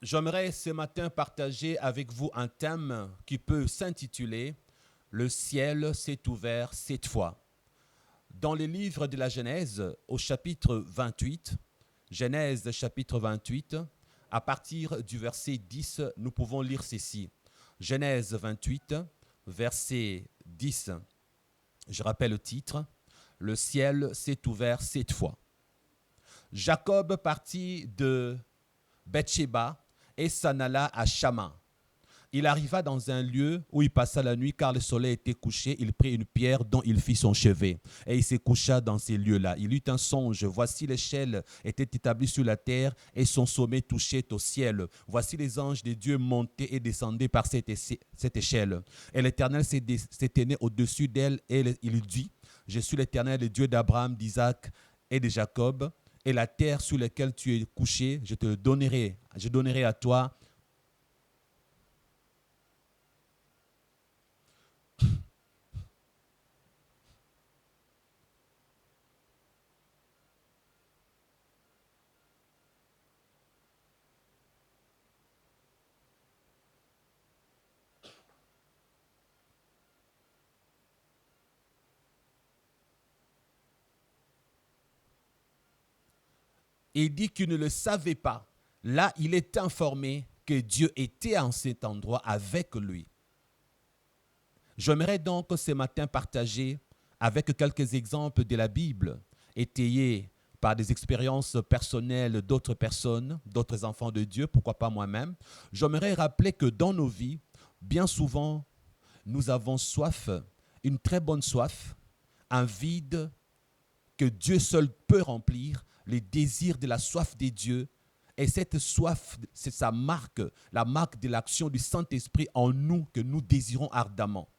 J'aimerais ce matin partager avec vous un thème qui peut s'intituler Le ciel s'est ouvert cette fois. Dans le livre de la Genèse, au chapitre 28, Genèse chapitre 28, à partir du verset 10, nous pouvons lire ceci. Genèse 28, verset 10. Je rappelle le titre. Le ciel s'est ouvert cette fois. Jacob partit de Bethsheba et s'en alla à Chama. Il arriva dans un lieu où il passa la nuit car le soleil était couché. Il prit une pierre dont il fit son chevet et il se coucha dans ces lieux-là. Il eut un songe. Voici l'échelle était établie sur la terre et son sommet touchait au ciel. Voici les anges de Dieu montaient et descendaient par cette échelle. Et l'Éternel s'éteignait au-dessus d'elle et il dit, je suis l'Éternel, le Dieu d'Abraham, d'Isaac et de Jacob. Et la terre sur laquelle tu es couché, je te donnerai. Je donnerai à toi. Il dit qu'il ne le savait pas. Là, il est informé que Dieu était en cet endroit avec lui. J'aimerais donc ce matin partager avec quelques exemples de la Bible, étayés par des expériences personnelles d'autres personnes, d'autres enfants de Dieu, pourquoi pas moi-même. J'aimerais rappeler que dans nos vies, bien souvent, nous avons soif, une très bonne soif, un vide que Dieu seul peut remplir, les désirs de la soif des dieux. Et cette soif, c'est sa marque, la marque de l'action du Saint-Esprit en nous que nous désirons ardemment.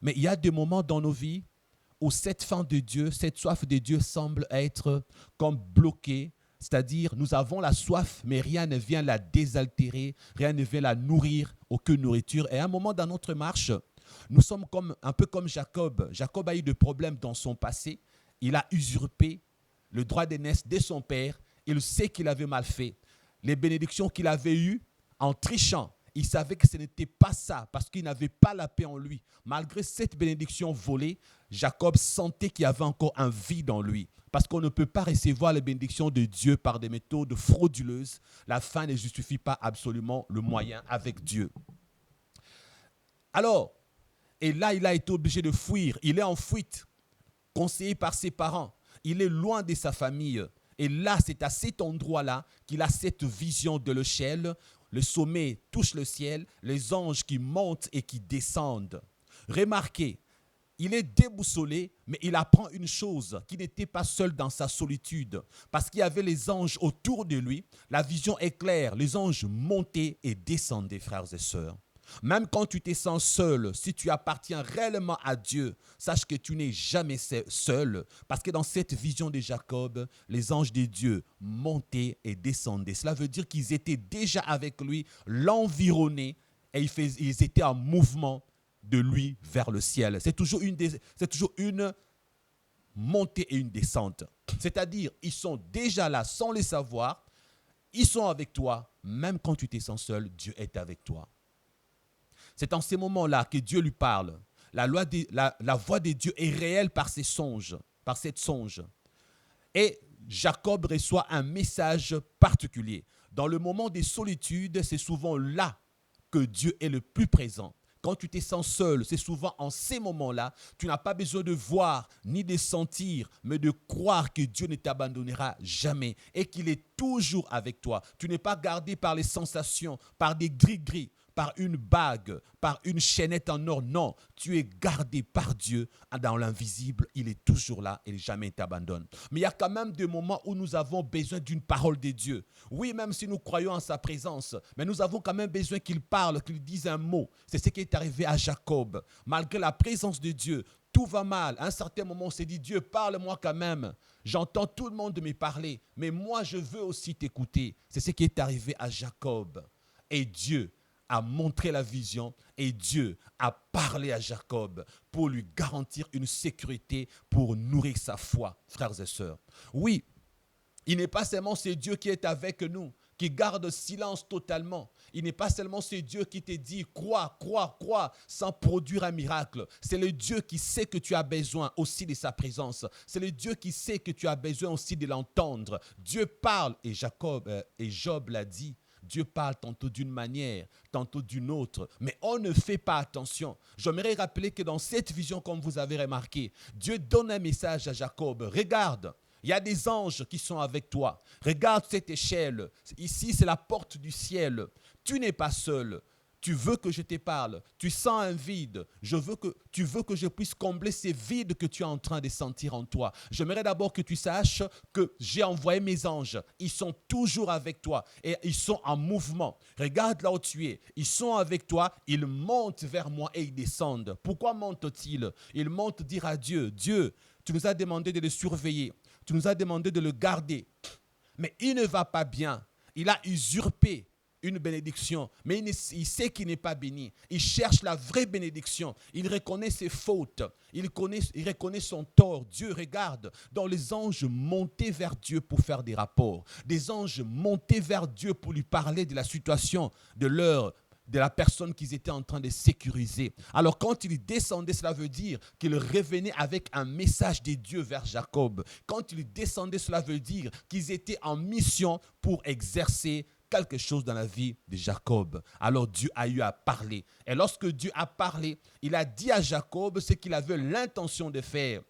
Mais il y a des moments dans nos vies où cette faim de Dieu, cette soif de Dieu semble être comme bloquée. C'est-à-dire, nous avons la soif, mais rien ne vient la désaltérer, rien ne vient la nourrir, aucune nourriture. Et à un moment dans notre marche, nous sommes un peu comme Jacob. Jacob a eu des problèmes dans son passé. Il a usurpé le droit d'aînesse de son père. Il sait qu'il avait mal fait. Les bénédictions qu'il avait eues en trichant, il savait que ce n'était pas ça parce qu'il n'avait pas la paix en lui. Malgré cette bénédiction volée, Jacob sentait qu'il y avait encore un vide en lui. Parce qu'on ne peut pas recevoir les bénédictions de Dieu par des méthodes frauduleuses. La fin ne justifie pas absolument le moyen avec Dieu. Alors, et là, il a été obligé de fuir. Il est en fuite, conseillé par ses parents. Il est loin de sa famille. Et là, c'est à cet endroit-là qu'il a cette vision de l'échelle. Le sommet touche le ciel, les anges qui montent et qui descendent. Remarquez, il est déboussolé, mais il apprend une chose, qu'il n'était pas seul dans sa solitude. Parce qu'il y avait les anges autour de lui. La vision est claire, les anges montaient et descendaient, frères et sœurs. Même quand tu te sens seul, si tu appartiens réellement à Dieu, sache que tu n'es jamais seul. Parce que dans cette vision de Jacob, les anges de Dieu montaient et descendaient. Cela veut dire qu'ils étaient déjà avec lui, l'environnaient, et ils étaient en mouvement de lui vers le ciel. C'est toujours une montée et une descente. C'est-à-dire, ils sont déjà là sans le savoir, ils sont avec toi, même quand tu te sens seul, Dieu est avec toi. C'est en ces moments-là que Dieu lui parle. La voix de Dieu est réelle par ses songes, par cette songe. Et Jacob reçoit un message particulier. Dans le moment des solitudes, c'est souvent là que Dieu est le plus présent. Quand tu te sens seul, c'est souvent en ces moments-là, tu n'as pas besoin de voir ni de sentir, mais de croire que Dieu ne t'abandonnera jamais et qu'il est toujours avec toi. Tu n'es pas gardé par les sensations, par des gris-gris, par une bague, par une chaînette en or. Non, tu es gardé par Dieu dans l'invisible. Il est toujours là et jamais ne t'abandonne. Mais il y a quand même des moments où nous avons besoin d'une parole de Dieu. Oui, même si nous croyons en sa présence, mais nous avons quand même besoin qu'il parle, qu'il dise un mot. C'est ce qui est arrivé à Jacob. Malgré la présence de Dieu, tout va mal. À un certain moment, on s'est dit, Dieu, parle-moi quand même. J'entends tout le monde me parler, mais moi, je veux aussi t'écouter. C'est ce qui est arrivé à Jacob. Et Dieu a montré la vision et Dieu a parlé à Jacob pour lui garantir une sécurité, pour nourrir sa foi, frères et sœurs. Oui, il n'est pas seulement ce Dieu qui est avec nous, qui garde silence totalement. Il n'est pas seulement ce Dieu qui te dit crois, crois, crois, sans produire un miracle. C'est le Dieu qui sait que tu as besoin aussi de sa présence. C'est le Dieu qui sait que tu as besoin aussi de l'entendre. Dieu parle, et Job l'a dit. Dieu parle tantôt d'une manière, tantôt d'une autre, mais on ne fait pas attention. J'aimerais rappeler que dans cette vision, comme vous avez remarqué, Dieu donne un message à Jacob. Regarde, il y a des anges qui sont avec toi. Regarde cette échelle. Ici, c'est la porte du ciel. Tu n'es pas seul. Tu veux que je te parle. Tu sens un vide. Tu veux que je puisse combler ces vides que tu es en train de sentir en toi. J'aimerais d'abord que tu saches que j'ai envoyé mes anges. Ils sont toujours avec toi et ils sont en mouvement. Regarde là où tu es. Ils sont avec toi. Ils montent vers moi et ils descendent. Pourquoi montent-ils? Ils montent dire à Dieu, Dieu, tu nous as demandé de le surveiller. Tu nous as demandé de le garder. Mais il ne va pas bien. Il a usurpé une bénédiction, mais il sait qu'il n'est pas béni. Il cherche la vraie bénédiction. Il reconnaît ses fautes. Il reconnaît son tort. Dieu regarde. Donc les anges montaient vers Dieu pour faire des rapports. Des anges montaient vers Dieu pour lui parler de la situation de la personne qu'ils étaient en train de sécuriser. Alors quand il descendait, cela veut dire qu'il revenait avec un message de Dieu vers Jacob. Quand il descendait, cela veut dire qu'ils étaient en mission pour exercer quelque chose dans la vie de Jacob. Alors Dieu a eu à parler. Et lorsque Dieu a parlé, il a dit à Jacob ce qu'il avait l'intention de faire.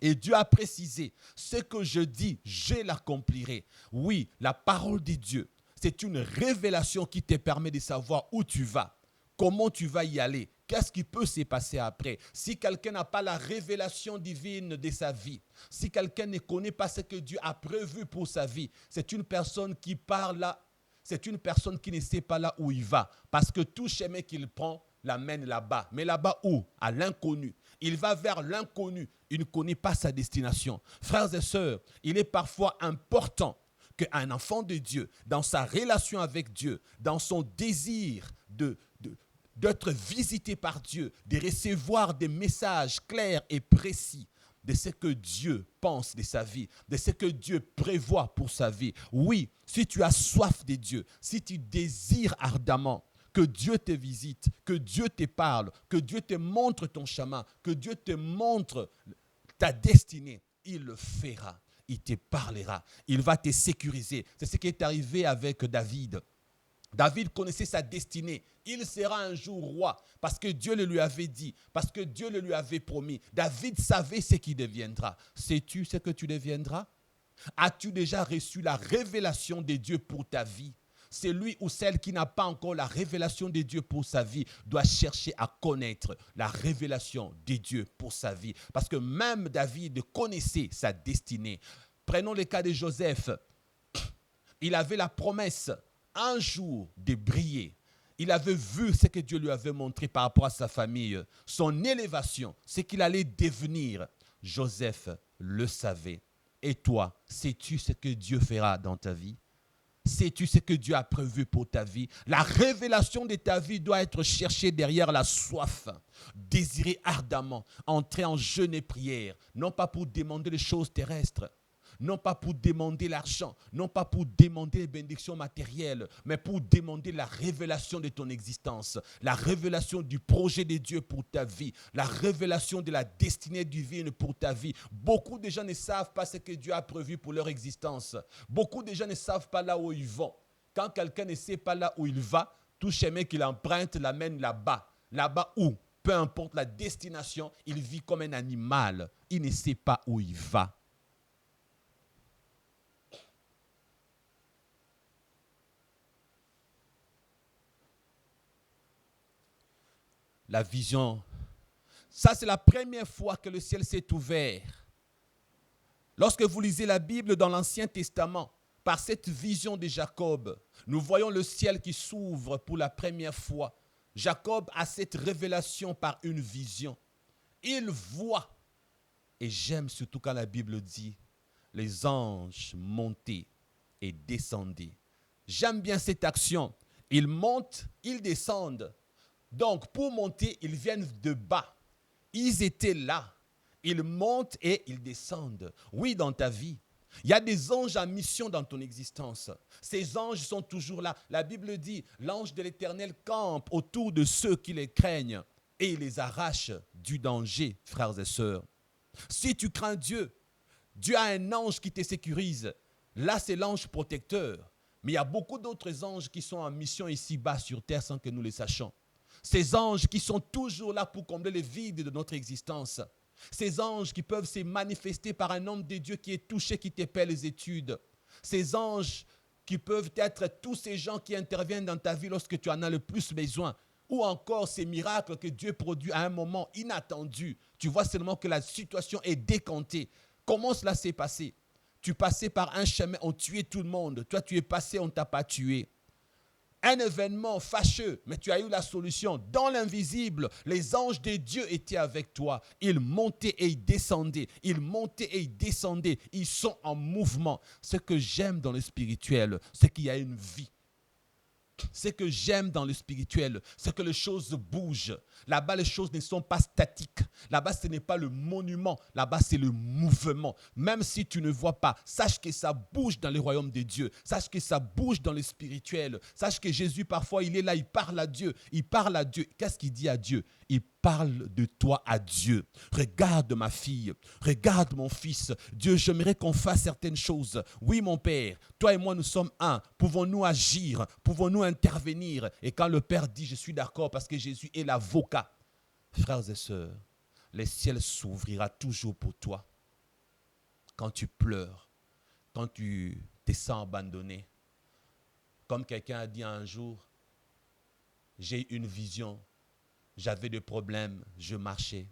Et Dieu a précisé, ce que je dis, je l'accomplirai. Oui, la parole de Dieu, c'est une révélation qui te permet de savoir où tu vas, comment tu vas y aller, qu'est-ce qui peut se passer après. Si quelqu'un n'a pas la révélation divine de sa vie, si quelqu'un ne connaît pas ce que Dieu a prévu pour sa vie, c'est une personne qui parle là. C'est une personne qui ne sait pas là où il va. Parce que tout chemin qu'il prend l'amène là-bas. Mais là-bas où? À l'inconnu. Il va vers l'inconnu. Il ne connaît pas sa destination. Frères et sœurs, il est parfois important qu'un enfant de Dieu, dans sa relation avec Dieu, dans son désir d'être visité par Dieu, de recevoir des messages clairs et précis, de ce que Dieu pense de sa vie, de ce que Dieu prévoit pour sa vie. Oui, si tu as soif de Dieu, si tu désires ardemment que Dieu te visite, que Dieu te parle, que Dieu te montre ton chemin, que Dieu te montre ta destinée, il le fera. Il te parlera. Il va te sécuriser. C'est ce qui est arrivé avec David. David connaissait sa destinée. Il sera un jour roi parce que Dieu le lui avait dit, parce que Dieu le lui avait promis. David savait ce qu'il deviendra. Sais-tu ce que tu deviendras? As-tu déjà reçu la révélation de Dieu pour ta vie? Celui ou celle qui n'a pas encore la révélation de Dieu pour sa vie doit chercher à connaître la révélation de Dieu pour sa vie. Parce que même David connaissait sa destinée. Prenons le cas de Joseph. Il avait la promesse un jour de briller. Il avait vu ce que Dieu lui avait montré par rapport à sa famille, son élévation, ce qu'il allait devenir. Joseph le savait. Et toi, sais-tu ce que Dieu fera dans ta vie? Sais-tu ce que Dieu a prévu pour ta vie? La révélation de ta vie doit être cherchée derrière la soif. Désirer ardemment, entrer en jeûne et prière, non pas pour demander les choses terrestres, non pas pour demander l'argent, non pas pour demander les bénédictions matérielles, mais pour demander la révélation de ton existence, la révélation du projet de Dieu pour ta vie, la révélation de la destinée divine pour ta vie. Beaucoup de gens ne savent pas ce que Dieu a prévu pour leur existence. Beaucoup de gens ne savent pas là où ils vont. Quand quelqu'un ne sait pas là où il va, tout chemin qu'il emprunte l'amène là-bas. Là-bas où, peu importe la destination, il vit comme un animal. Il ne sait pas où il va. La vision, ça c'est la première fois que le ciel s'est ouvert. Lorsque vous lisez la Bible dans l'Ancien Testament, par cette vision de Jacob, nous voyons le ciel qui s'ouvre pour la première fois. Jacob a cette révélation par une vision. Il voit, et j'aime surtout quand la Bible dit, les anges montaient et descendaient. J'aime bien cette action. Ils montent, ils descendent. Donc, pour monter, ils viennent de bas. Ils étaient là. Ils montent et ils descendent. Oui, dans ta vie, Il y a des anges en mission dans ton existence. Ces anges sont toujours là. La Bible dit, l'ange de l'Éternel campe autour de ceux qui les craignent et il les arrache du danger, frères et sœurs. Si tu crains Dieu, Dieu a un ange qui te sécurise. Là, c'est l'ange protecteur. Mais il y a beaucoup d'autres anges qui sont en mission ici-bas sur terre sans que nous les sachions. Ces anges qui sont toujours là pour combler les vides de notre existence. Ces anges qui peuvent se manifester par un homme de Dieu qui est touché, qui te paie les études. Ces anges qui peuvent être tous ces gens qui interviennent dans ta vie lorsque tu en as le plus besoin. Ou encore ces miracles que Dieu produit à un moment inattendu. Tu vois seulement que la situation est décantée. Comment cela s'est passé? Tu passais par un chemin, on tuait tout le monde. Toi, tu es passé, on ne t'a pas tué. Un événement fâcheux, mais tu as eu la solution. Dans l'invisible, les anges de Dieu étaient avec toi. Ils montaient et ils descendaient. Ils montaient et ils descendaient. Ils sont en mouvement. Ce que j'aime dans le spirituel, c'est qu'il y a une vie. Ce que j'aime dans le spirituel, c'est que les choses bougent. Là-bas, les choses ne sont pas statiques. Là-bas, ce n'est pas le monument. Là-bas, c'est le mouvement. Même si tu ne vois pas, sache que ça bouge dans le royaume de Dieu. Sache que ça bouge dans le spirituel. Sache que Jésus, parfois, il est là, il parle à Dieu. Il parle à Dieu. Qu'est-ce qu'il dit à Dieu? Il parle de toi à Dieu. Regarde ma fille, regarde mon fils. Dieu, j'aimerais qu'on fasse certaines choses. Oui, mon Père, toi et moi, nous sommes un. Pouvons-nous agir? Pouvons-nous intervenir? Et quand le Père dit, je suis d'accord parce que Jésus est l'avocat. Frères et sœurs, le ciel s'ouvrira toujours pour toi. Quand tu pleures, quand tu te sens abandonné. Comme quelqu'un a dit un jour, j'ai une vision. J'avais des problèmes, je marchais,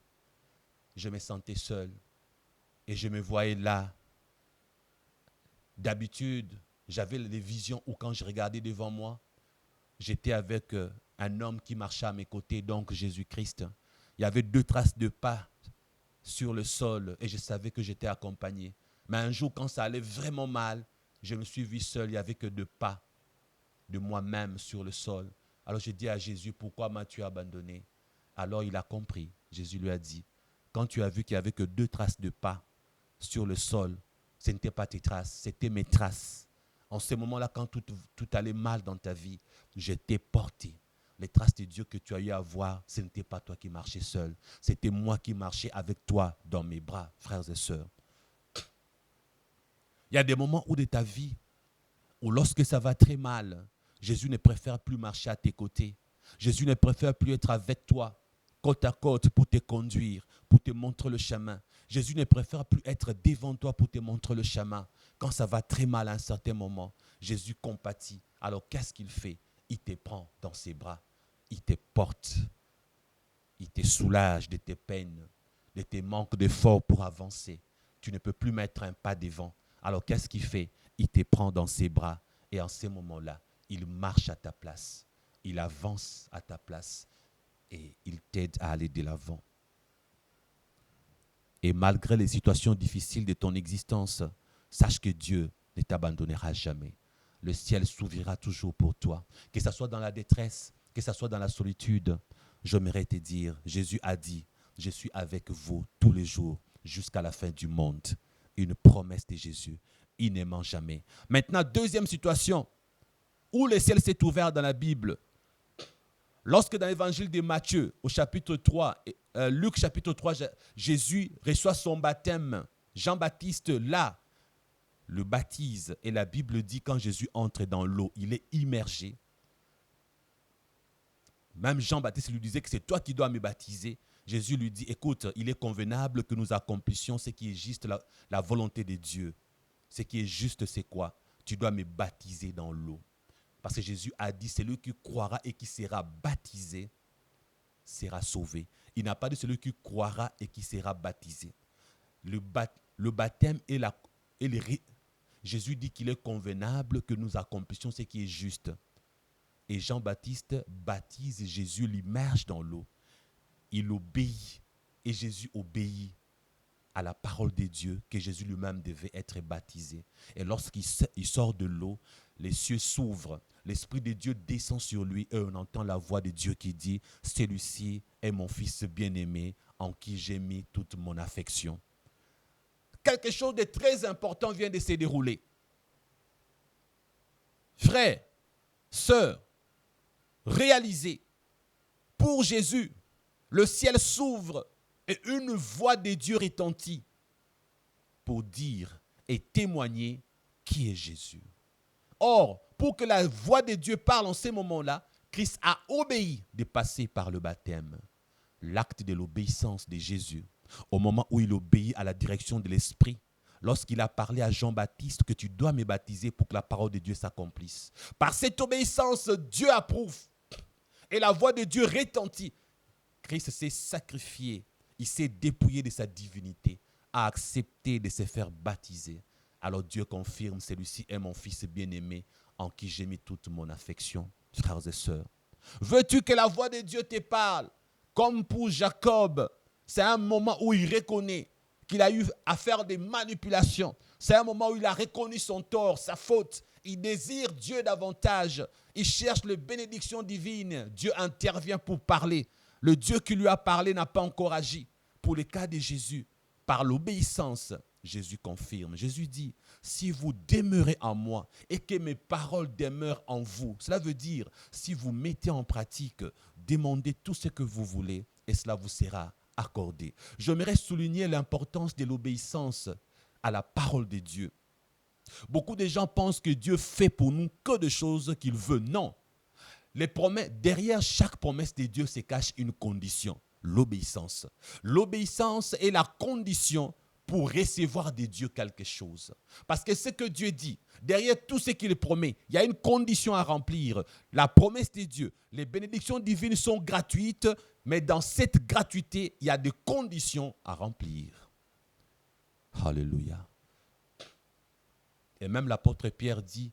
je me sentais seul et je me voyais là. D'habitude, j'avais des visions où quand je regardais devant moi, j'étais avec un homme qui marchait à mes côtés, donc Jésus-Christ. Il y avait 2 traces de pas sur le sol et je savais que j'étais accompagné. Mais un jour, quand ça allait vraiment mal, je me suis vu seul, il n'y avait que 2 pas de moi-même sur le sol. Alors j'ai dit à Jésus, pourquoi m'as-tu abandonné? Alors il a compris. Jésus lui a dit, quand tu as vu qu'il n'y avait que 2 traces de pas sur le sol, ce n'était pas tes traces, c'était mes traces. En ce moment-là, quand tout allait mal dans ta vie, je t'ai porté. Les traces de Dieu que tu as eu à voir, ce n'était pas toi qui marchais seul. C'était moi qui marchais avec toi dans mes bras, frères et sœurs. Il y a des moments où de ta vie, où lorsque ça va très mal, Jésus ne préfère plus marcher à tes côtés. Jésus ne préfère plus être avec toi, côte à côte, pour te conduire, pour te montrer le chemin. Jésus ne préfère plus être devant toi pour te montrer le chemin. Quand ça va très mal à un certain moment, Jésus compatit. Alors qu'est-ce qu'il fait? Il te prend dans ses bras. Il te porte. Il te soulage de tes peines, de tes manques d'efforts pour avancer. Tu ne peux plus mettre un pas devant. Alors qu'est-ce qu'il fait? Il te prend dans ses bras. Et en ces moments-là, il marche à ta place. Il avance à ta place. Et il t'aide à aller de l'avant. Et malgré les situations difficiles de ton existence, sache que Dieu ne t'abandonnera jamais. Le ciel s'ouvrira toujours pour toi. Que ce soit dans la détresse, que ce soit dans la solitude, j'aimerais te dire, Jésus a dit, je suis avec vous tous les jours jusqu'à la fin du monde. Une promesse de Jésus. Il ne ment jamais. Maintenant, deuxième situation, où le ciel s'est ouvert dans la Bible. Lorsque dans l'évangile de Matthieu, au chapitre 3, Luc chapitre 3, Jésus reçoit son baptême. Jean-Baptiste, là, le baptise. Et la Bible dit quand Jésus entre dans l'eau, il est immergé. Même Jean-Baptiste lui disait que c'est toi qui dois me baptiser. Jésus lui dit, écoute, il est convenable que nous accomplissions ce qui est juste, la volonté de Dieu. Ce qui est juste, c'est quoi? Tu dois me baptiser dans l'eau. Parce que Jésus a dit, celui qui croira et qui sera baptisé sera sauvé. Il n'a pas dit celui qui croira et qui sera baptisé. Le baptême et Jésus dit qu'il est convenable que nous accomplissions ce qui est juste. Et Jean-Baptiste baptise Jésus, l'immerge dans l'eau. Il obéit et Jésus obéit à la parole de Dieu que Jésus lui-même devait être baptisé. Et lorsqu'il sort de l'eau, les cieux s'ouvrent, l'Esprit de Dieu descend sur lui et on entend la voix de Dieu qui dit « Celui-ci est mon fils bien-aimé en qui j'ai mis toute mon affection ». quelque chose de très important vient de se dérouler. Frères, sœurs, réalisez, pour Jésus, le ciel s'ouvre et une voix de Dieu retentit pour dire et témoigner qui est Jésus. Or, pour que la voix de Dieu parle en ces moments-là, Christ a obéi de passer par le baptême. L'acte de l'obéissance de Jésus, au moment où il obéit à la direction de l'Esprit, lorsqu'il a parlé à Jean-Baptiste que tu dois me baptiser pour que la parole de Dieu s'accomplisse. Par cette obéissance, Dieu approuve et la voix de Dieu retentit. Christ s'est sacrifié, il s'est dépouillé de sa divinité, a accepté de se faire baptiser. Alors Dieu confirme, celui-ci est mon fils bien-aimé en qui j'ai mis toute mon affection. Frères et sœurs, veux-tu que la voix de Dieu te parle? Comme pour Jacob, c'est un moment où il reconnaît qu'il a eu à faire des manipulations. C'est un moment où il a reconnu son tort, sa faute. Il désire Dieu davantage. Il cherche les bénédictions divines. Dieu intervient pour parler. Le Dieu qui lui a parlé n'a pas encore agi. Pour le cas de Jésus, par l'obéissance, Jésus confirme. Jésus dit, si vous demeurez en moi et que mes paroles demeurent en vous, cela veut dire, si vous mettez en pratique, demandez tout ce que vous voulez et cela vous sera accordé. J'aimerais souligner l'importance de l'obéissance à la parole de Dieu. Beaucoup de gens pensent que Dieu fait pour nous que des choses qu'il veut. Non. Les promesses, derrière chaque promesse de Dieu se cache une condition, l'obéissance. L'obéissance est la condition pour recevoir de Dieu quelque chose. Parce que ce que Dieu dit, derrière tout ce qu'il promet, il y a une condition à remplir. La promesse de Dieu, les bénédictions divines sont gratuites, mais dans cette gratuité, il y a des conditions à remplir. Alléluia. Et même l'apôtre Pierre dit,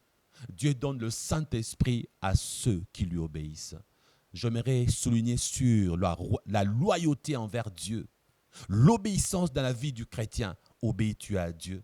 Dieu donne le Saint-Esprit à ceux qui lui obéissent. J'aimerais souligner sur la loyauté envers Dieu. L'obéissance dans la vie du chrétien. Obéis-tu à Dieu?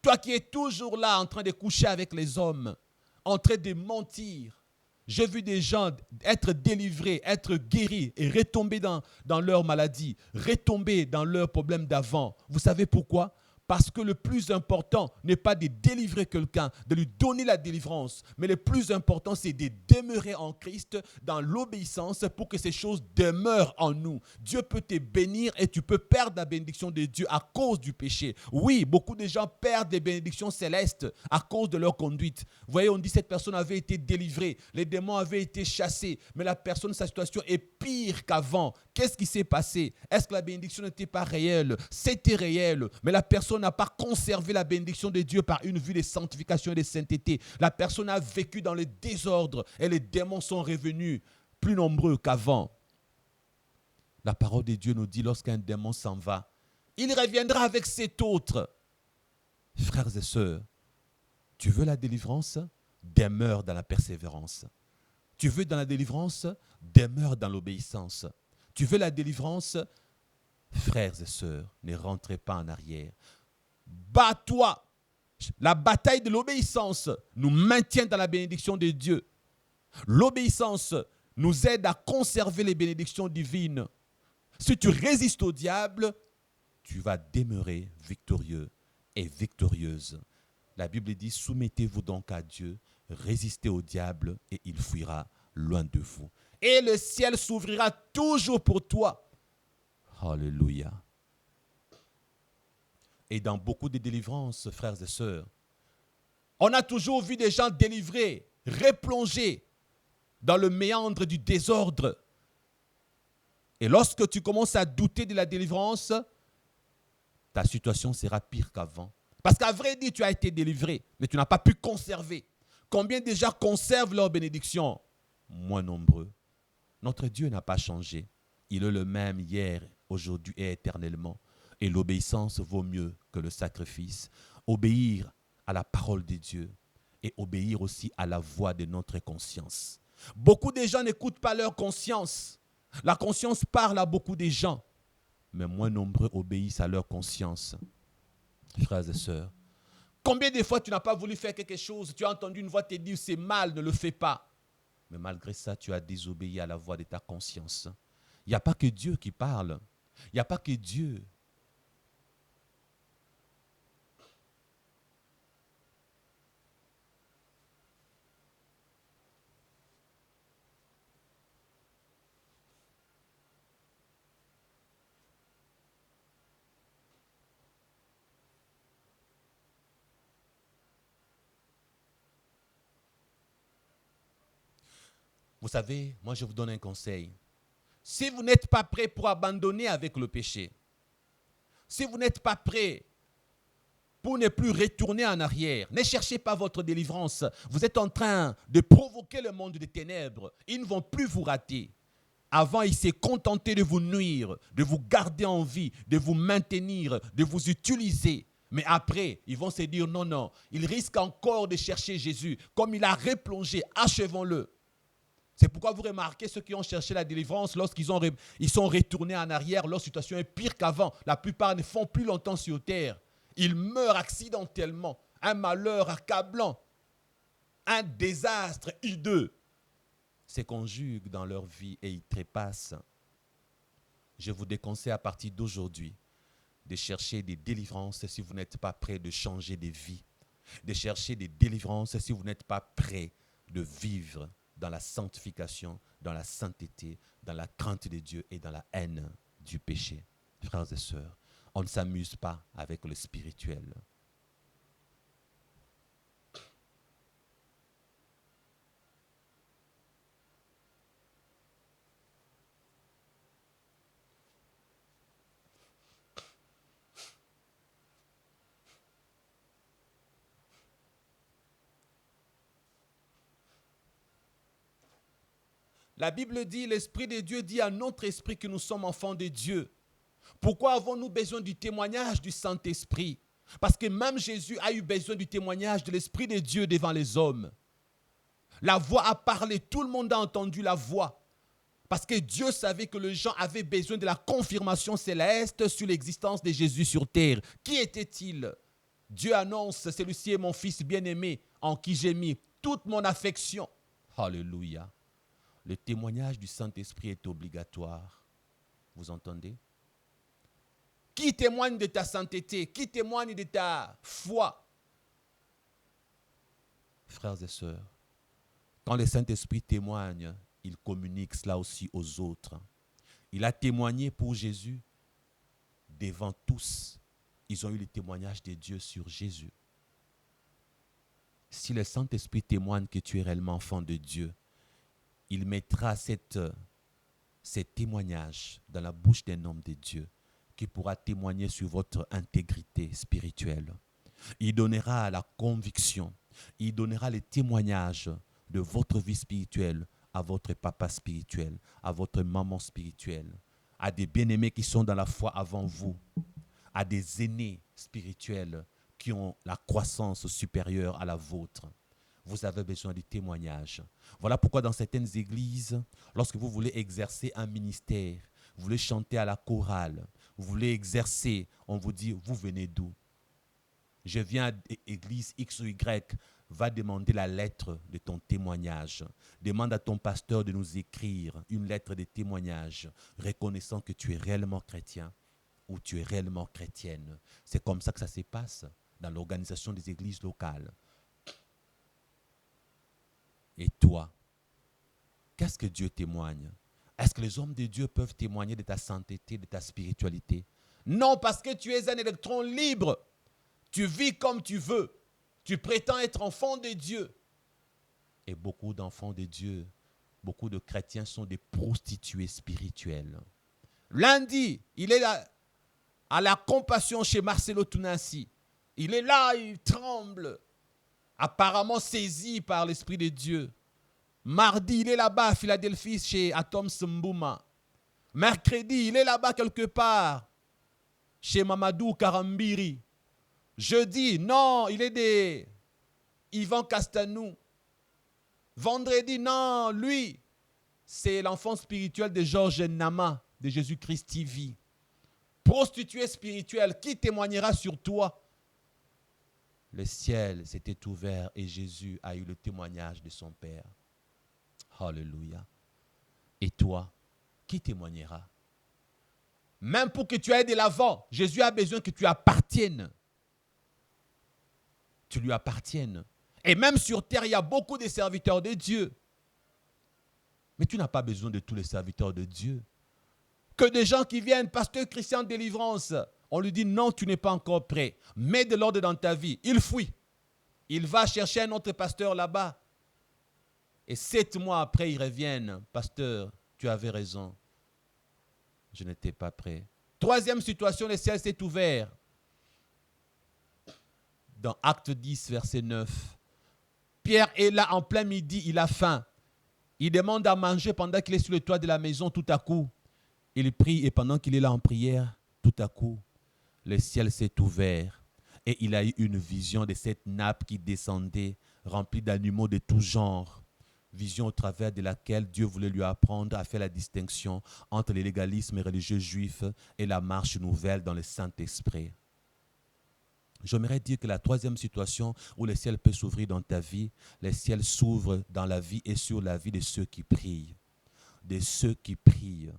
Toi qui es toujours là en train de coucher avec les hommes, en train de mentir. J'ai vu des gens être délivrés, être guéris et retomber dans leur maladie, retomber dans leurs problèmes d'avant. Vous savez pourquoi? Parce que le plus important n'est pas de délivrer quelqu'un, de lui donner la délivrance, mais le plus important, c'est de demeurer en Christ dans l'obéissance pour que ces choses demeurent en nous. Dieu peut te bénir et tu peux perdre la bénédiction de Dieu à cause du péché. Oui, beaucoup de gens perdent des bénédictions célestes à cause de leur conduite. Vous voyez, on dit que cette personne avait été délivrée, les démons avaient été chassés, mais la personne, sa situation est pire qu'avant. Qu'est-ce qui s'est passé? Est-ce que la bénédiction n'était pas réelle? C'était réel, mais la personne n'a pas conservé la bénédiction de Dieu par une vie de sanctification et de sainteté. La personne a vécu dans le désordre et les démons sont revenus plus nombreux qu'avant. La parole de Dieu nous dit, lorsqu'un démon s'en va, il reviendra avec cet autre. Frères et sœurs, tu veux la délivrance? Demeure dans la persévérance. Tu veux dans la délivrance? Demeure dans l'obéissance. Tu veux la délivrance? Frères et sœurs, ne rentrez pas en arrière. Bats-toi. La bataille de l'obéissance nous maintient dans la bénédiction de Dieu. L'obéissance nous aide à conserver les bénédictions divines. Si tu résistes au diable, tu vas demeurer victorieux et victorieuse. La Bible dit, soumettez-vous donc à Dieu, résistez au diable et il fuira loin de vous. Et le ciel s'ouvrira toujours pour toi. Alléluia. Et dans beaucoup de délivrances, frères et sœurs, on a toujours vu des gens délivrés, replongés dans le méandre du désordre. Et lorsque tu commences à douter de la délivrance, ta situation sera pire qu'avant. Parce qu'à vrai dire, tu as été délivré, mais tu n'as pas pu conserver. Combien déjà conservent leur bénédiction? Moins nombreux. Notre Dieu n'a pas changé. Il est le même hier, aujourd'hui et éternellement. Et l'obéissance vaut mieux que le sacrifice. Obéir à la parole de Dieu et obéir aussi à la voix de notre conscience. Beaucoup de gens n'écoutent pas leur conscience. La conscience parle à beaucoup de gens, mais moins nombreux obéissent à leur conscience. Frères et sœurs, combien de fois tu n'as pas voulu faire quelque chose, tu as entendu une voix te dire c'est mal, ne le fais pas. Mais malgré ça, tu as désobéi à la voix de ta conscience. Il n'y a pas que Dieu qui parle. Il n'y a pas que Dieu Vous savez, moi je vous donne un conseil. Si vous n'êtes pas prêt pour abandonner avec le péché, si vous n'êtes pas prêt pour ne plus retourner en arrière, ne cherchez pas votre délivrance. Vous êtes en train de provoquer le monde des ténèbres. Ils ne vont plus vous rater. Avant, il s'est contenté de vous nuire, de vous garder en vie, de vous maintenir, de vous utiliser. Mais après, ils vont se dire non, non, il risque encore de chercher Jésus. Comme il a replongé, achevons-le. C'est pourquoi vous remarquez ceux qui ont cherché la délivrance, lorsqu'ils sont retournés en arrière, leur situation est pire qu'avant. La plupart ne font plus longtemps sur terre. Ils meurent accidentellement. Un malheur accablant, un désastre hideux se conjugue dans leur vie et ils trépassent. Je vous déconseille à partir d'aujourd'hui de chercher des délivrances si vous n'êtes pas prêt de changer de vie. De chercher des délivrances si vous n'êtes pas prêt de vivre dans la sanctification, dans la sainteté, dans la crainte de Dieu et dans la haine du péché. Frères et sœurs, on ne s'amuse pas avec le spirituel. La Bible dit, l'Esprit de Dieu dit à notre esprit que nous sommes enfants de Dieu. Pourquoi avons-nous besoin du témoignage du Saint-Esprit? Parce que même Jésus a eu besoin du témoignage de l'Esprit de Dieu devant les hommes. La voix a parlé, tout le monde a entendu la voix. Parce que Dieu savait que les gens avaient besoin de la confirmation céleste sur l'existence de Jésus sur terre. Qui était-il? Dieu annonce, celui-ci est mon fils bien-aimé, en qui j'ai mis toute mon affection. Alléluia. Le témoignage du Saint-Esprit est obligatoire. Vous entendez? Qui témoigne de ta sainteté? Qui témoigne de ta foi? Frères et sœurs, quand le Saint-Esprit témoigne, il communique cela aussi aux autres. Il a témoigné pour Jésus devant tous. Ils ont eu le témoignage de Dieu sur Jésus. Si le Saint-Esprit témoigne que tu es réellement enfant de Dieu, il mettra ces témoignages dans la bouche d'un homme de Dieu qui pourra témoigner sur votre intégrité spirituelle. Il donnera la conviction, il donnera les témoignages de votre vie spirituelle à votre papa spirituel, à votre maman spirituelle, à des bien-aimés qui sont dans la foi avant vous, à des aînés spirituels qui ont la croissance supérieure à la vôtre. Vous avez besoin de témoignages. Voilà pourquoi dans certaines églises, lorsque vous voulez exercer un ministère, vous voulez chanter à la chorale, vous voulez exercer, on vous dit, vous venez d'où? Je viens à l'église X ou Y, va demander la lettre de ton témoignage. Demande à ton pasteur de nous écrire une lettre de témoignage, reconnaissant que tu es réellement chrétien ou tu es réellement chrétienne. C'est comme ça que ça se passe dans l'organisation des églises locales. Et toi, qu'est-ce que Dieu témoigne? Est-ce que les hommes de Dieu peuvent témoigner de ta sainteté, de ta spiritualité? Non, parce que tu es un électron libre. Tu vis comme tu veux. Tu prétends être enfant de Dieu. Et beaucoup d'enfants de Dieu, beaucoup de chrétiens sont des prostituées spirituelles. Lundi, il est là, à la compassion chez Marcelo Tunasi. Il est là, il tremble. Apparemment saisi par l'Esprit de Dieu. Mardi, il est là-bas à Philadelphie chez Atom Sumbouma. Mercredi, il est là-bas quelque part chez Mamadou Karambiri. Jeudi, non, il est des Yvan Castanou. Vendredi, non, lui, c'est l'enfant spirituel de Georges Nama, de Jésus-Christ TV. Prostituée spirituelle, qui témoignera sur toi? Le ciel s'était ouvert et Jésus a eu le témoignage de son Père. Alléluia. Et toi, qui témoignera? Même pour que tu ailles de l'avant, Jésus a besoin que tu appartiennes. Tu lui appartiennes. Et même sur terre, il y a beaucoup de serviteurs de Dieu. Mais tu n'as pas besoin de tous les serviteurs de Dieu. Que des gens qui viennent, pasteur Christian Délivrance, on lui dit non, tu n'es pas encore prêt. Mets de l'ordre dans ta vie. Il fuit. Il va chercher un autre pasteur là-bas. Et 7 mois après, ils reviennent. Pasteur, tu avais raison. Je n'étais pas prêt. Troisième situation, le ciel s'est ouvert. Dans Acte 10, verset 9. Pierre est là en plein midi, il a faim. Il demande à manger pendant qu'il est sur le toit de la maison. Tout à coup, il prie et pendant qu'il est là en prière, tout à coup, le ciel s'est ouvert. Et il a eu une vision de cette nappe qui descendait, remplie d'animaux de tout genre. Vision au travers de laquelle Dieu voulait lui apprendre à faire la distinction entre le légalisme religieux juif et la marche nouvelle dans le Saint-Esprit. J'aimerais dire que la troisième situation où le ciel peut s'ouvrir dans ta vie, le ciel s'ouvre dans la vie et sur la vie de ceux qui prient. De ceux qui prient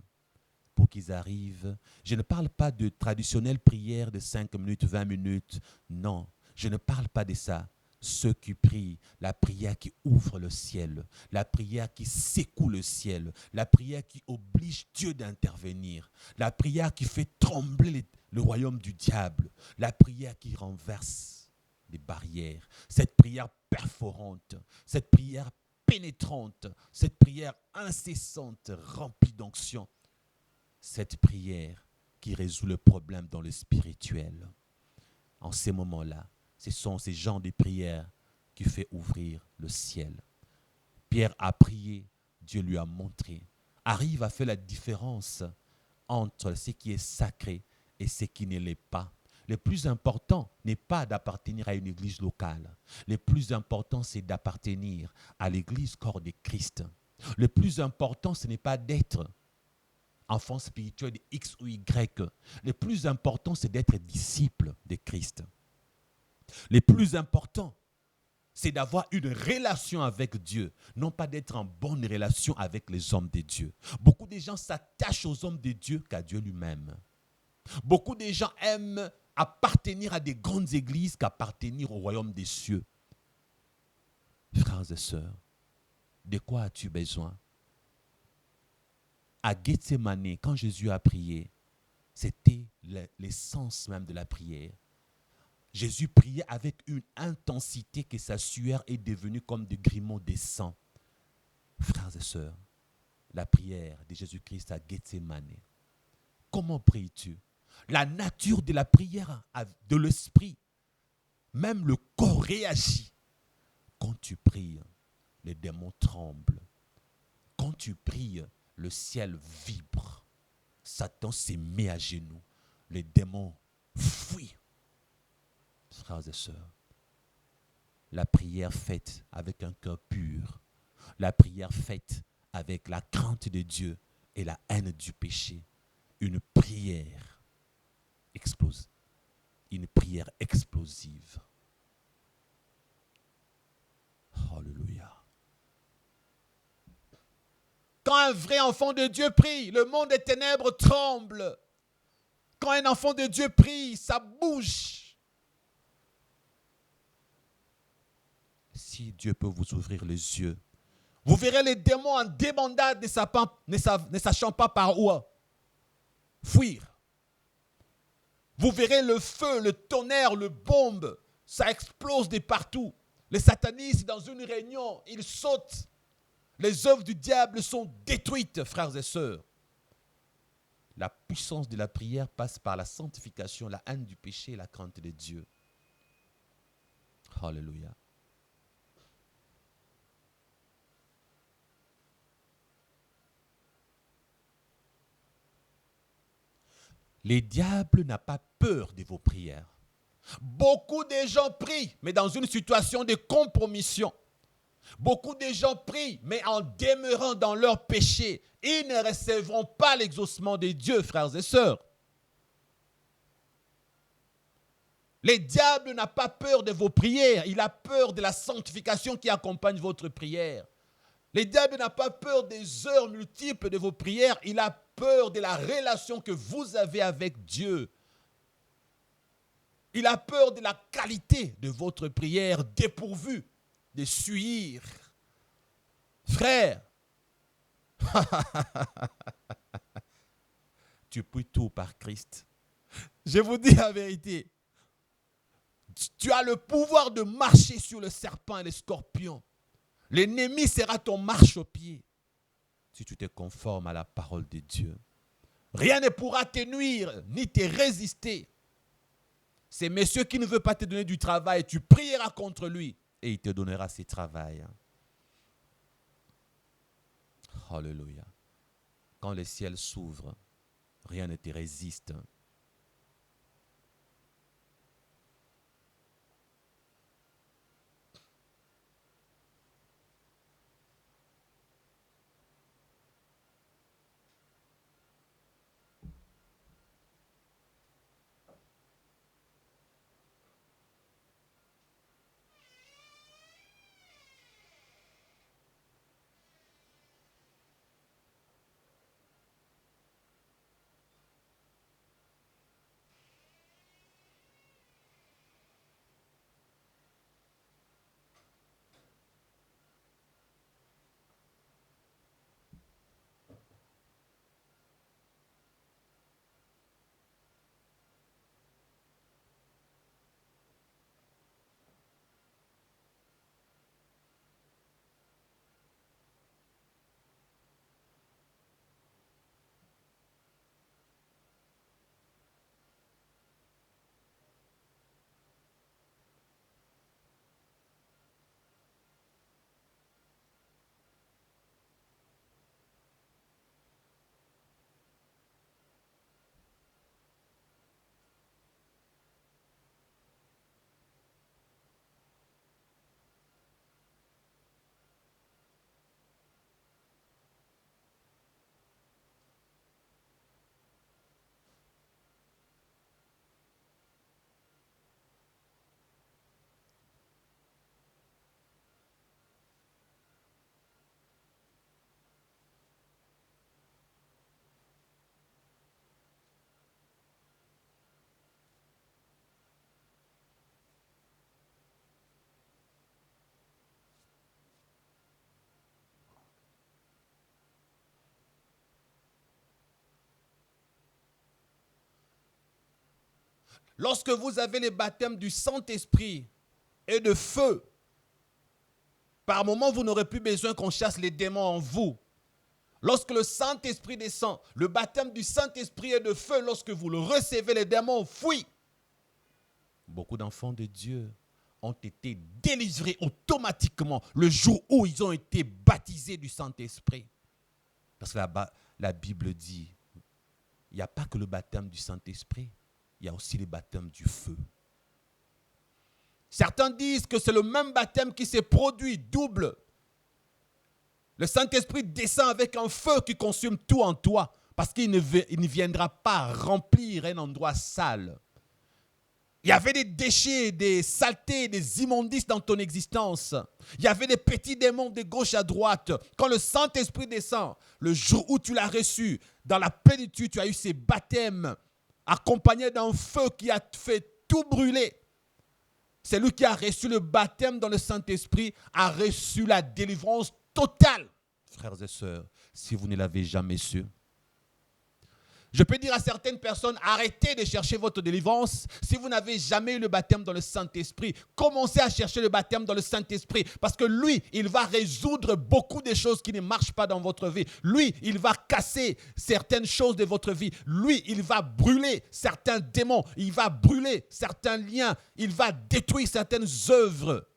pour qu'ils arrivent. Je ne parle pas de traditionnelle prière de 5 minutes, 20 minutes. Non, je ne parle pas de ça. Ceux qui prient, la prière qui ouvre le ciel, la prière qui secoue le ciel, la prière qui oblige Dieu d'intervenir, la prière qui fait trembler le royaume du diable, la prière qui renverse les barrières, cette prière perforante, cette prière pénétrante, cette prière incessante, remplie d'onction, cette prière qui résout le problème dans le spirituel. En ces moments-là, ce sont ces genres de prières qui font ouvrir le ciel. Pierre a prié, Dieu lui a montré. Arrive à faire la différence entre ce qui est sacré et ce qui ne l'est pas. Le plus important n'est pas d'appartenir à une église locale. Le plus important, c'est d'appartenir à l'église corps de Christ. Le plus important, ce n'est pas d'être enfant spirituel de X ou Y. Le plus important, c'est d'être disciple de Christ. Le plus important, c'est d'avoir une relation avec Dieu, non pas d'être en bonne relation avec les hommes de Dieu. Beaucoup de gens s'attachent aux hommes de Dieu qu'à Dieu lui-même. Beaucoup de gens aiment appartenir à des grandes églises qu'appartenir au royaume des cieux. Frères et sœurs, de quoi as-tu besoin? À Gethsémane, quand Jésus a prié, c'était l'essence même de la prière. Jésus priait avec une intensité que sa sueur est devenue comme des grumeaux de sang. Frères et sœurs, la prière de Jésus-Christ à Gethsémane. Comment pries-tu? La nature de la prière de l'esprit, même le corps réagit. Quand tu pries, les démons tremblent. Quand tu pries, le ciel vibre. Satan se met à genoux. Les démons fuient. Frères et sœurs, la prière faite avec un cœur pur, la prière faite avec la crainte de Dieu et la haine du péché, une prière explose, une prière explosive. Alléluia. Quand un vrai enfant de Dieu prie, le monde des ténèbres tremble. Quand un enfant de Dieu prie, ça bouge. Si Dieu peut vous ouvrir les yeux, vous verrez les démons en débandade ne sachant pas par où fuir. Vous verrez le feu, le tonnerre, le bombe, ça explose de partout. Les satanistes, dans une réunion, ils sautent. Les œuvres du diable sont détruites, frères et sœurs. La puissance de la prière passe par la sanctification, la haine du péché et la crainte de Dieu. Alléluia. Le diable n'a pas peur de vos prières. Beaucoup de gens prient, mais dans une situation de compromission. Beaucoup de gens prient, mais en demeurant dans leur péché, ils ne recevront pas l'exaucement de Dieu, frères et sœurs. Le diable n'a pas peur de vos prières, il a peur de la sanctification qui accompagne votre prière. Le diable n'a pas peur des heures multiples de vos prières, il a peur de la relation que vous avez avec Dieu. Il a peur de la qualité de votre prière dépourvue de suivre. Frère, tu pries tout par Christ. Je vous dis la vérité. Tu as le pouvoir de marcher sur le serpent et les scorpions. L'ennemi sera ton marchepied si tu te conformes à la parole de Dieu. Rien ne pourra te nuire ni te résister. C'est monsieur qui ne veut pas te donner du travail, tu prieras contre lui et il te donnera ses travail. Alléluia. Quand le ciel s'ouvre, rien ne te résiste. Lorsque vous avez les baptêmes du Saint-Esprit et de feu, par moment, vous n'aurez plus besoin qu'on chasse les démons en vous. Lorsque le Saint-Esprit descend, le baptême du Saint-Esprit et de feu, lorsque vous le recevez, les démons fuient. Beaucoup d'enfants de Dieu ont été délivrés automatiquement le jour où ils ont été baptisés du Saint-Esprit. Parce que la Bible dit, il n'y a pas que le baptême du Saint-Esprit, il y a aussi le baptême du feu. Certains disent que c'est le même baptême qui s'est produit double. Le Saint-Esprit descend avec un feu qui consume tout en toi, parce qu'il ne viendra pas remplir un endroit sale. Il y avait des déchets, des saletés, des immondices dans ton existence. Il y avait des petits démons de gauche à droite. Quand le Saint-Esprit descend, le jour où tu l'as reçu, dans la plénitude, tu as eu ces baptêmes, accompagné d'un feu qui a fait tout brûler. Celui qui a reçu le baptême dans le Saint-Esprit a reçu la délivrance totale. Frères et sœurs, si vous ne l'avez jamais su, je peux dire à certaines personnes, arrêtez de chercher votre délivrance. Si vous n'avez jamais eu le baptême dans le Saint-Esprit, commencez à chercher le baptême dans le Saint-Esprit. Parce que lui, il va résoudre beaucoup de choses qui ne marchent pas dans votre vie. Lui, il va casser certaines choses de votre vie. Lui, il va brûler certains démons. Il va brûler certains liens. Il va détruire certaines œuvres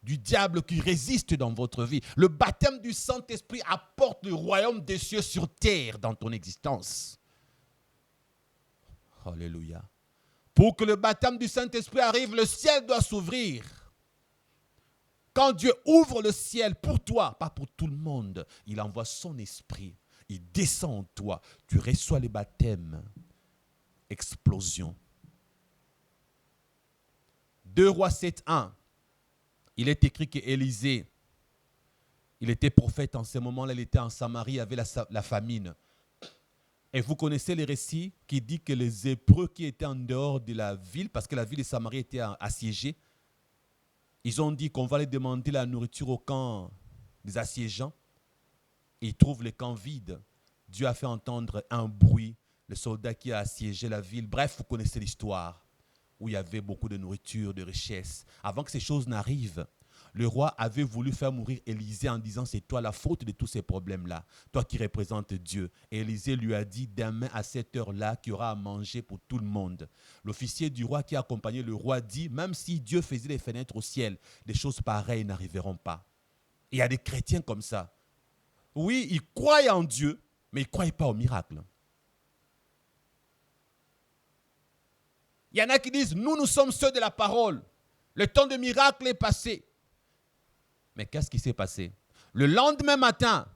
du diable qui résistent dans votre vie. Le baptême du Saint-Esprit apporte le royaume des cieux sur terre dans ton existence. Alléluia. Pour que le baptême du Saint-Esprit arrive, le ciel doit s'ouvrir. Quand Dieu ouvre le ciel pour toi, pas pour tout le monde, il envoie son esprit. Il descend en toi. Tu reçois le baptême. Explosion. 2 Rois 7:1. Il est écrit qu'Élisée, il était prophète en ce moment-là, il était en Samarie, il y avait la famine. Et vous connaissez les récits qui disent que les Hébreux qui étaient en dehors de la ville, parce que la ville de Samarie était assiégée, ils ont dit qu'on va aller demander la nourriture au camp des assiégeants. Et ils trouvent les camps vides. Dieu a fait entendre un bruit, le soldat qui a assiégé la ville. Bref, vous connaissez l'histoire, où il y avait beaucoup de nourriture, de richesse. Avant que ces choses n'arrivent, Le roi avait voulu faire mourir Élisée en disant, c'est toi la faute de tous ces problèmes-là, toi qui représentes Dieu. Et Élisée lui a dit, demain à cette heure-là, qu'il y aura à manger pour tout le monde. L'officier du roi qui accompagnait le roi dit, même si Dieu faisait les fenêtres au ciel, des choses pareilles n'arriveront pas. Et il y a des chrétiens comme ça. Oui, ils croient en Dieu, mais ils ne croient pas au miracle. Il y en a qui disent, nous sommes ceux de la parole. Le temps de miracle est passé. Mais qu'est-ce qui s'est passé? Le lendemain matin,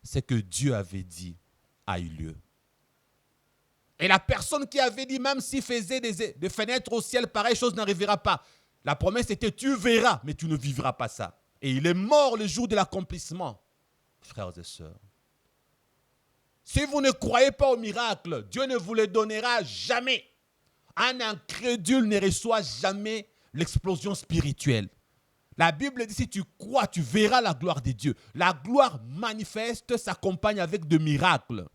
c'est que Dieu avait dit a eu lieu. Et la personne qui avait dit, même s'il faisait des fenêtres au ciel, pareille chose n'arrivera pas. La promesse était, tu verras, mais tu ne vivras pas ça. Et il est mort le jour de l'accomplissement. Frères et sœurs, si vous ne croyez pas au miracle, Dieu ne vous le donnera jamais. Un incrédule ne reçoit jamais l'explosion spirituelle. La Bible dit, si tu crois, tu verras la gloire de Dieu. La gloire manifeste s'accompagne avec de miracles.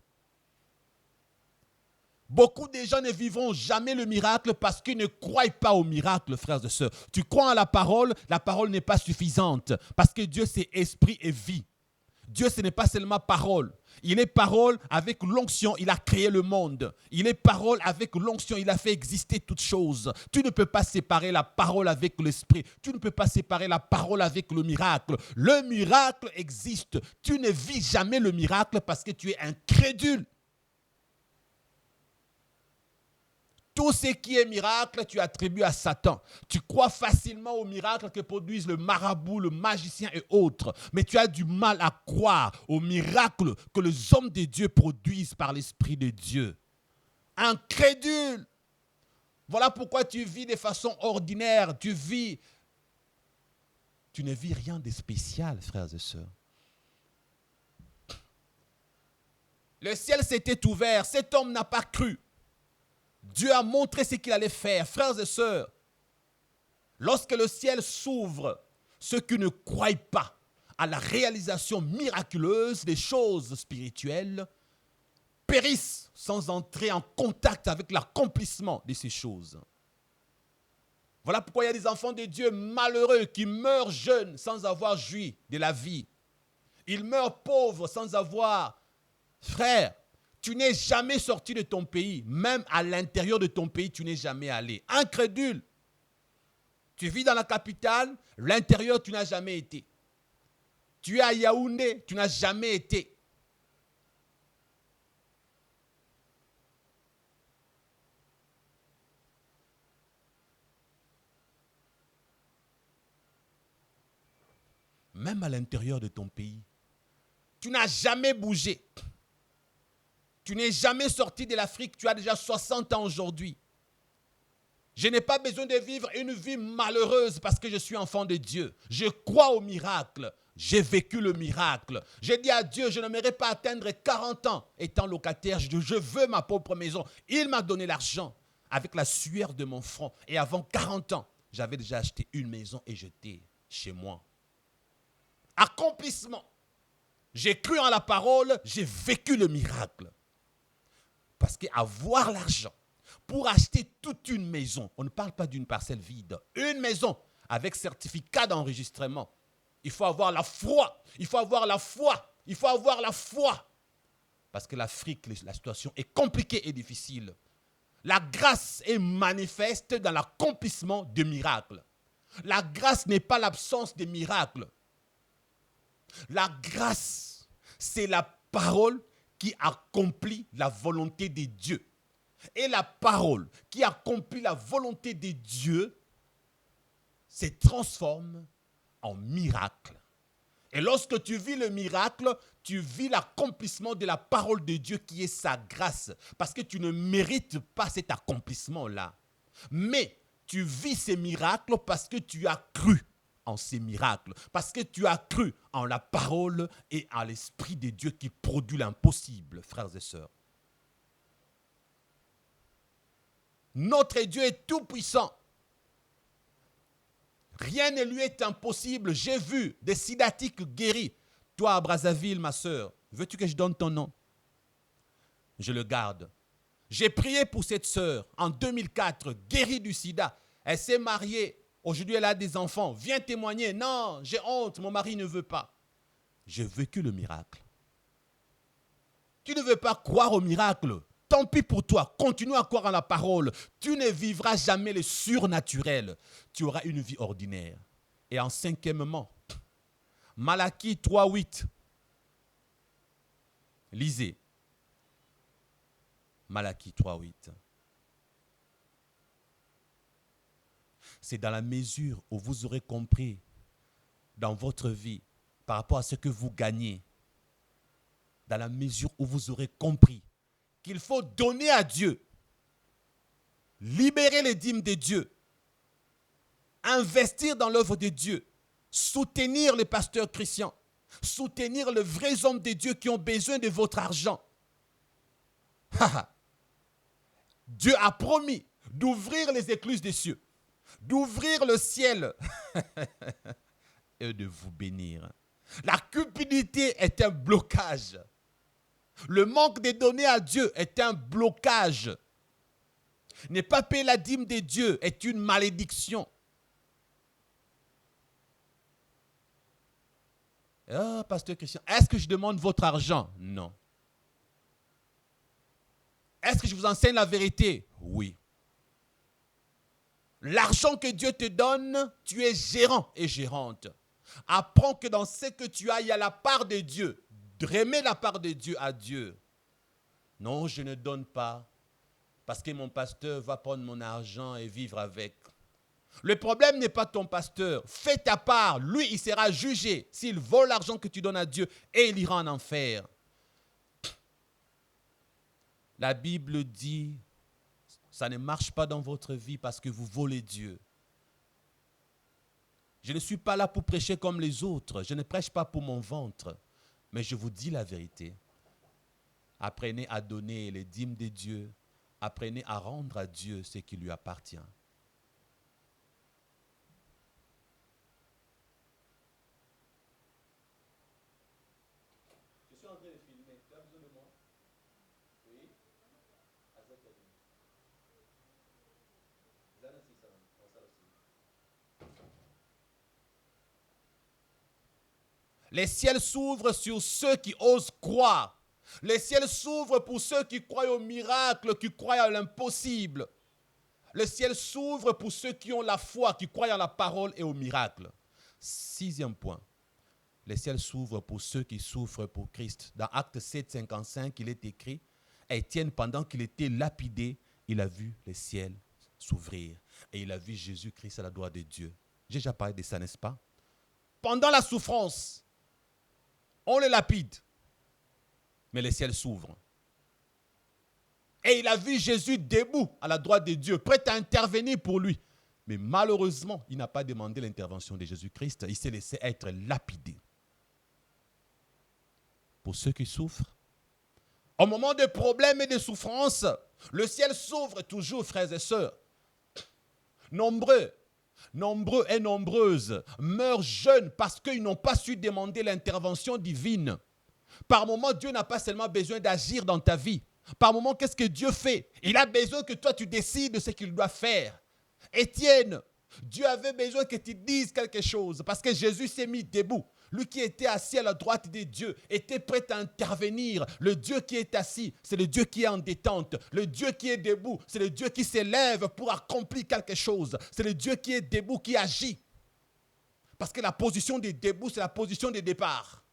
Beaucoup de gens ne vivront jamais le miracle parce qu'ils ne croient pas au miracle, frères et sœurs. Tu crois en la parole n'est pas suffisante. Parce que Dieu, c'est esprit et vie. Dieu, ce n'est pas seulement parole. Il est parole avec l'onction, il a créé le monde. Il est parole avec l'onction, il a fait exister toutes choses. Tu ne peux pas séparer la parole avec l'esprit. Tu ne peux pas séparer la parole avec le miracle. Le miracle existe. Tu ne vis jamais le miracle parce que tu es incrédule. Tout ce qui est miracle, tu attribues à Satan. Tu crois facilement aux miracles que produisent le marabout, le magicien et autres. Mais tu as du mal à croire aux miracles que les hommes de Dieu produisent par l'Esprit de Dieu. Incrédule. Voilà pourquoi tu vis de façon ordinaire. Tu ne vis rien de spécial, frères et sœurs. Le ciel s'était ouvert. Cet homme n'a pas cru. Dieu a montré ce qu'il allait faire. Frères et sœurs, lorsque le ciel s'ouvre, ceux qui ne croient pas à la réalisation miraculeuse des choses spirituelles périssent sans entrer en contact avec l'accomplissement de ces choses. Voilà pourquoi il y a des enfants de Dieu malheureux qui meurent jeunes sans avoir joui de la vie. Ils meurent pauvres sans avoir... Frère, tu n'es jamais sorti de ton pays. Même à l'intérieur de ton pays, tu n'es jamais allé. Incrédule. Tu vis dans la capitale, l'intérieur, tu n'as jamais été. Tu es à Yaoundé, tu n'as jamais été. Même à l'intérieur de ton pays, tu n'as jamais bougé. Tu n'es jamais sorti de l'Afrique, tu as déjà 60 ans aujourd'hui. Je n'ai pas besoin de vivre une vie malheureuse parce que je suis enfant de Dieu. Je crois au miracle. J'ai vécu le miracle. J'ai dit à Dieu, je n'aimerais pas atteindre 40 ans étant locataire. Je veux ma propre maison. Il m'a donné l'argent avec la sueur de mon front. Et avant 40 ans, j'avais déjà acheté une maison et j'étais chez moi. Accomplissement. J'ai cru en la parole, j'ai vécu le miracle. Parce qu'avoir l'argent pour acheter toute une maison, on ne parle pas d'une parcelle vide, une maison avec certificat d'enregistrement. Il faut avoir la foi, il faut avoir la foi, il faut avoir la foi. Parce que l'Afrique, la situation est compliquée et difficile. La grâce est manifeste dans l'accomplissement de miracles. La grâce n'est pas l'absence de miracles. La grâce, c'est la parole qui accomplit la volonté de Dieu. Et la parole qui accomplit la volonté de Dieu se transforme en miracle. Et lorsque tu vis le miracle, tu vis l'accomplissement de la parole de Dieu qui est sa grâce. Parce que tu ne mérites pas cet accomplissement-là. Mais tu vis ces miracles parce que tu as cru en ces miracles. Parce que tu as cru en la parole et en l'Esprit de Dieu qui produit l'impossible, frères et sœurs. Notre Dieu est tout puissant. Rien ne lui est impossible. J'ai vu des sidatiques guéris. Toi à Brazzaville, ma sœur, veux-tu que je donne ton nom? Je le garde. J'ai prié pour cette sœur en 2004, guérie du sida. Elle s'est mariée Aujourd'hui, elle a des enfants. Viens témoigner. Non, j'ai honte, mon mari ne veut pas. J'ai vécu le miracle. Tu ne veux pas croire au miracle. Tant pis pour toi. Continue à croire en la parole. Tu ne vivras jamais le surnaturel. Tu auras une vie ordinaire. Et en cinquièmement, Malachie 3:8. Lisez. Malachie 3:8. C'est dans la mesure où vous aurez compris dans votre vie, par rapport à ce que vous gagnez, dans la mesure où vous aurez compris qu'il faut donner à Dieu, libérer les dîmes de Dieu, investir dans l'œuvre de Dieu, soutenir les pasteurs chrétiens, soutenir les vrais hommes de Dieu qui ont besoin de votre argent. Dieu a promis d'ouvrir les écluses des cieux, d'ouvrir le ciel et de vous bénir. La cupidité est un blocage. Le manque de donner à Dieu est un blocage. Ne pas payer la dîme de Dieu est une malédiction. Ah, pasteur Christian, est-ce que je demande votre argent? Non. Est-ce que je vous enseigne la vérité? Oui. L'argent que Dieu te donne, tu es gérant et gérante. Apprends que dans ce que tu as, il y a la part de Dieu. Remets la part de Dieu à Dieu. Non, je ne donne pas parce que mon pasteur va prendre mon argent et vivre avec. Le problème n'est pas ton pasteur. Fais ta part. Lui, il sera jugé s'il vole l'argent que tu donnes à Dieu et il ira en enfer. La Bible dit, ça ne marche pas dans votre vie parce que vous volez Dieu. Je ne suis pas là pour prêcher comme les autres. Je ne prêche pas pour mon ventre. Mais je vous dis la vérité. Apprenez à donner les dîmes de Dieu. Apprenez à rendre à Dieu ce qui lui appartient. Je suis en train de filmer. Tu as besoin de moi? Oui. Les ciels s'ouvrent sur ceux qui osent croire. Les ciels s'ouvrent pour ceux qui croient au miracle, qui croient à l'impossible. Le ciel s'ouvre pour ceux qui ont la foi, qui croient à la parole et au miracle. Sixième point. Les ciels s'ouvrent pour ceux qui souffrent pour Christ. Dans Actes 7, 55, il est écrit, Étienne, pendant qu'il était lapidé, il a vu les ciels s'ouvrir. Et il a vu Jésus-Christ à la droite de Dieu. J'ai déjà parlé de ça, n'est-ce pas? Pendant la souffrance, on le lapide, mais les ciels s'ouvrent. Et il a vu Jésus debout à la droite de Dieu, prêt à intervenir pour lui. Mais malheureusement, il n'a pas demandé l'intervention de Jésus-Christ. Il s'est laissé être lapidé. Pour ceux qui souffrent, au moment de problèmes et de souffrances, le ciel s'ouvre toujours, frères et sœurs. Nombreux et nombreuses meurent jeunes parce qu'ils n'ont pas su demander l'intervention divine. Par moment, Dieu n'a pas seulement besoin d'agir dans ta vie. Par moment, qu'est-ce que Dieu fait? Il a besoin que toi, tu décides de ce qu'il doit faire. Étienne, Dieu avait besoin que tu dises quelque chose parce que Jésus s'est mis debout. Lui qui était assis à la droite de Dieu était prêt à intervenir. Le Dieu qui est assis, c'est le Dieu qui est en détente. Le Dieu qui est debout, c'est le Dieu qui s'élève pour accomplir quelque chose. C'est le Dieu qui est debout qui agit. Parce que la position de debout, c'est la position de départ.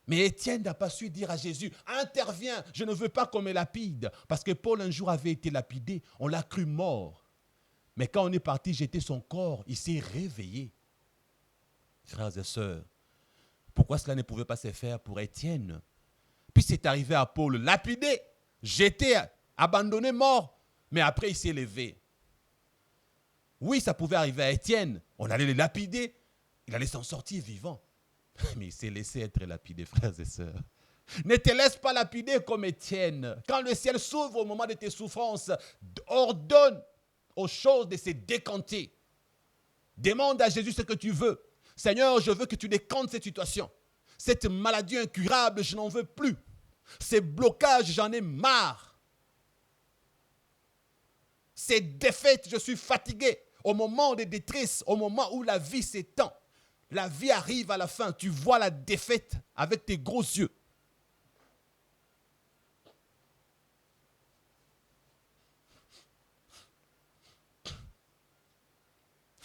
Mais Étienne n'a pas su dire à Jésus, interviens, je ne veux pas qu'on me lapide. Parce que Paul un jour avait été lapidé, on l'a cru mort. Mais quand on est parti jeter son corps, il s'est réveillé. Frères et sœurs, pourquoi cela ne pouvait pas se faire pour Étienne? Puis c'est arrivé à Paul, lapidé, jeté, abandonné, mort. Mais après, il s'est levé. Oui, ça pouvait arriver à Étienne. On allait le lapider. Il allait s'en sortir vivant. Mais il s'est laissé être lapidé, frères et sœurs. Ne te laisse pas lapider comme Étienne. Quand le ciel s'ouvre au moment de tes souffrances, ordonne aux choses de se décanter. Demande à Jésus ce que tu veux. Seigneur, je veux que tu décantes cette situation. Cette maladie incurable, je n'en veux plus. Ces blocages, j'en ai marre. Ces défaites, je suis fatigué. au moment de détresse, au moment où la vie s'étend, la vie arrive à la fin, tu vois la défaite avec tes gros yeux.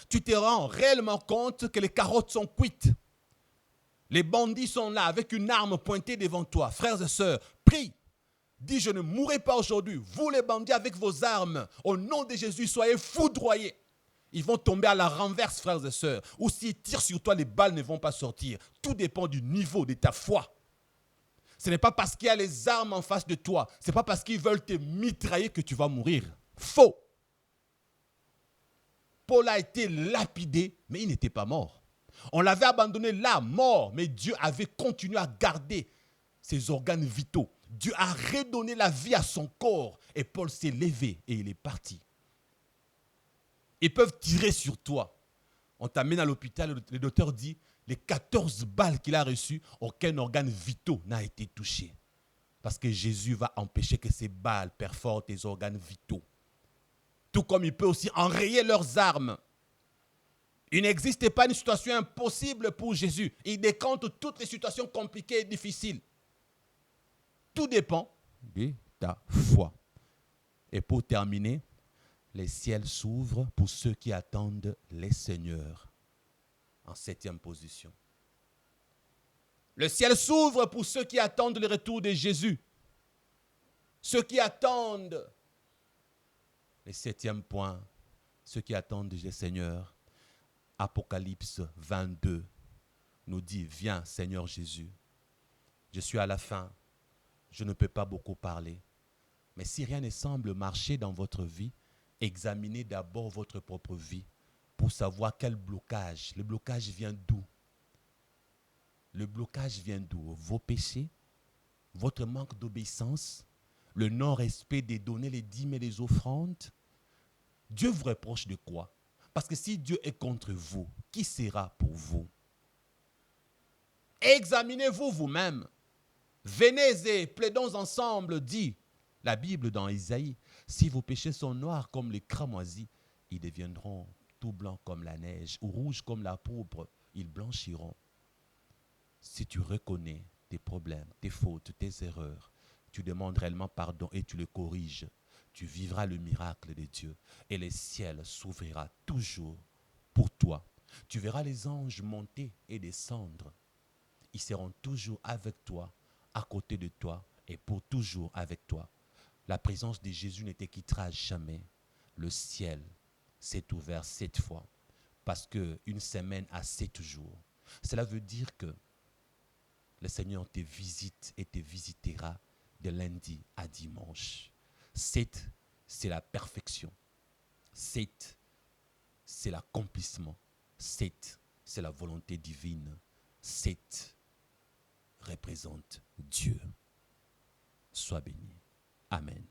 Tu te rends réellement compte que les carottes sont cuites. Les bandits sont là avec une arme pointée devant toi. Frères et sœurs, prie. Dis, je ne mourrai pas aujourd'hui. Vous les bandits avec vos armes, au nom de Jésus, soyez foudroyés. Ils vont tomber à la renverse, frères et sœurs. Ou s'ils tirent sur toi, les balles ne vont pas sortir. Tout dépend du niveau de ta foi. Ce n'est pas parce qu'il y a les armes en face de toi. Ce n'est pas parce qu'ils veulent te mitrailler que tu vas mourir. Faux. Paul a été lapidé, mais il n'était pas mort. On l'avait abandonné là, mort, mais Dieu avait continué à garder ses organes vitaux. Dieu a redonné la vie à son corps et Paul s'est levé et il est parti. Ils peuvent tirer sur toi. On t'amène à l'hôpital, le docteur dit, les 14 balles qu'il a reçues, aucun organe vital n'a été touché. Parce que Jésus va empêcher que ces balles perforent tes organes vitaux. Tout comme il peut aussi enrayer leurs armes. Il n'existe pas une situation impossible pour Jésus. Il décompte toutes les situations compliquées et difficiles. Tout dépend de ta foi. Et pour terminer, les ciels s'ouvrent pour ceux qui attendent les seigneurs. En 7e position. Le ciel s'ouvre pour ceux qui attendent le retour de Jésus. Ceux qui attendent. Le 7e point, ceux qui attendent le Seigneur. Apocalypse 22 nous dit, viens Seigneur Jésus. Je suis à la fin. Je ne peux pas beaucoup parler. Mais si rien ne semble marcher dans votre vie, examinez d'abord votre propre vie pour savoir quel blocage. Le blocage vient d'où? Le blocage vient d'où? Vos péchés, votre manque d'obéissance, le non-respect des données, les dîmes et les offrandes. Dieu vous reproche de quoi? Parce que si Dieu est contre vous, qui sera pour vous? Examinez-vous vous-même. Venez et plaidons ensemble, dit la Bible dans Isaïe. Si vos péchés sont noirs comme les cramoisis, ils deviendront tout blancs comme la neige ou rouges comme la pourpre, ils blanchiront. Si tu reconnais tes problèmes, tes fautes, tes erreurs, tu demandes réellement pardon et tu le corriges, tu vivras le miracle de Dieu et le ciel s'ouvrira toujours pour toi. Tu verras les anges monter et descendre. Ils seront toujours avec toi, à côté de toi et pour toujours avec toi. La présence de Jésus ne te quittera jamais. Le ciel s'est ouvert 7 fois parce qu'une semaine a 7 jours. Cela veut dire que le Seigneur te visite et te visitera de lundi à dimanche. 7, c'est la perfection. 7, c'est l'accomplissement. 7, c'est la volonté divine. 7 représente Dieu. Sois béni. Amen.